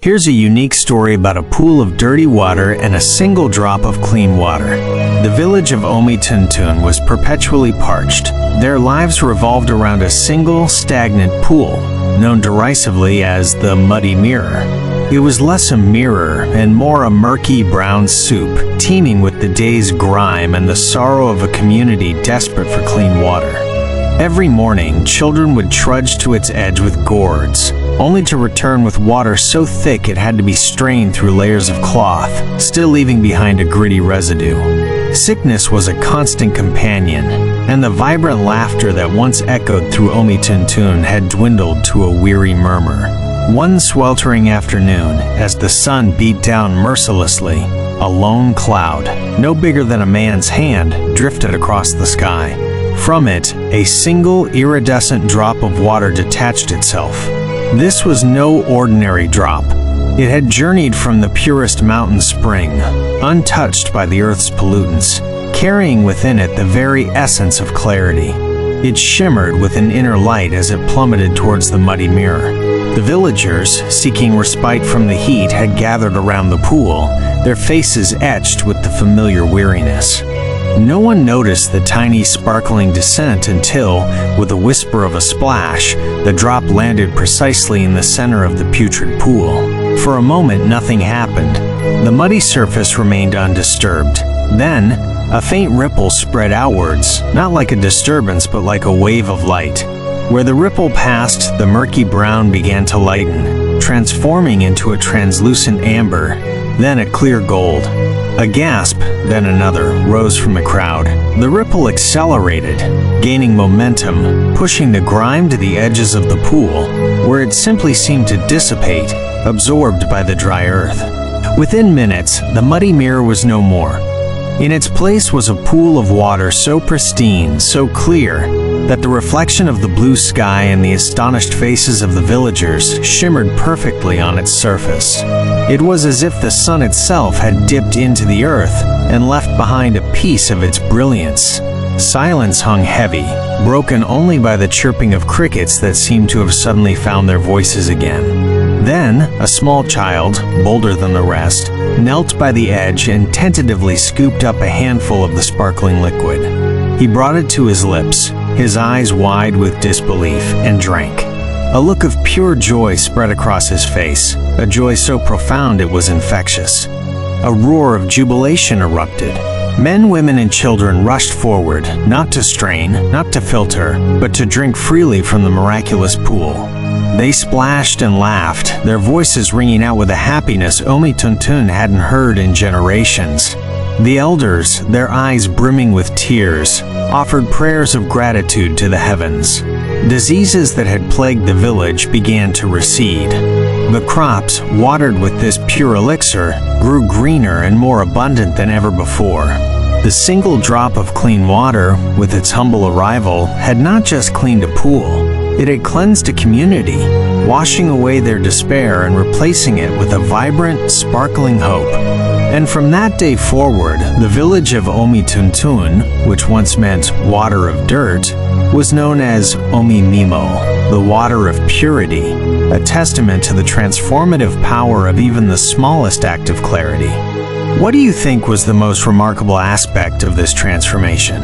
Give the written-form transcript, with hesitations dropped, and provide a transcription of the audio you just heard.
Here's a unique story about a pool of dirty water and a single drop of clean water. The village of Omi-Tuntun was perpetually parched. Their lives revolved around a single, stagnant pool, known derisively as the Muddy Mirror. It was less a mirror and more a murky brown soup, teeming with the day's grime and the sorrow of a community desperate for clean water. Every morning, children would trudge to its edge with gourds, only to return with water so thick it had to be strained through layers of cloth, still leaving behind a gritty residue. Sickness was a constant companion, and the vibrant laughter that once echoed through Omi-Tuntun had dwindled to a weary murmur. One sweltering afternoon, as the sun beat down mercilessly, a lone cloud, no bigger than a man's hand, drifted across the sky. From it, a single iridescent drop of water detached itself. This was no ordinary drop. It had journeyed from the purest mountain spring, untouched by the earth's pollutants, carrying within it the very essence of clarity. It shimmered with an inner light as it plummeted towards the muddy mirror. The villagers, seeking respite from the heat, had gathered around the pool, their faces etched with the familiar weariness. No one noticed the tiny sparkling descent until, with a whisper of a splash, the drop landed precisely in the center of the putrid pool. For a moment, nothing happened. The muddy surface remained undisturbed. Then, a faint ripple spread outwards, not like a disturbance but like a wave of light. Where the ripple passed, the murky brown began to lighten, transforming into a translucent amber, then a clear gold. A gasp, then another, rose from the crowd. The ripple accelerated, gaining momentum, pushing the grime to the edges of the pool, where it simply seemed to dissipate, absorbed by the dry earth. Within minutes, the muddy mirror was no more. In its place was a pool of water so pristine, so clear, that the reflection of the blue sky and the astonished faces of the villagers shimmered perfectly on its surface. It was as if the sun itself had dipped into the earth and left behind a piece of its brilliance. Silence hung heavy, broken only by the chirping of crickets that seemed to have suddenly found their voices again. Then, a small child, bolder than the rest, knelt by the edge and tentatively scooped up a handful of the sparkling liquid. He brought it to his lips, his eyes wide with disbelief, and drank. A look of pure joy spread across his face, a joy so profound it was infectious. A roar of jubilation erupted. Men, women, and children rushed forward, not to strain, not to filter, but to drink freely from the miraculous pool. They splashed and laughed, their voices ringing out with a happiness Omi-Tuntun hadn't heard in generations. The elders, their eyes brimming with tears, offered prayers of gratitude to the heavens. Diseases that had plagued the village began to recede. The crops, watered with this pure elixir, grew greener and more abundant than ever before. The single drop of clean water, with its humble arrival, had not just cleaned a pool. It had cleansed a community, washing away their despair and replacing it with a vibrant, sparkling hope. And from that day forward, the village of Omi-Tuntun, which once meant water of dirt, was known as Omi-Mimo, the water of purity, a testament to the transformative power of even the smallest act of clarity. What do you think was the most remarkable aspect of this transformation?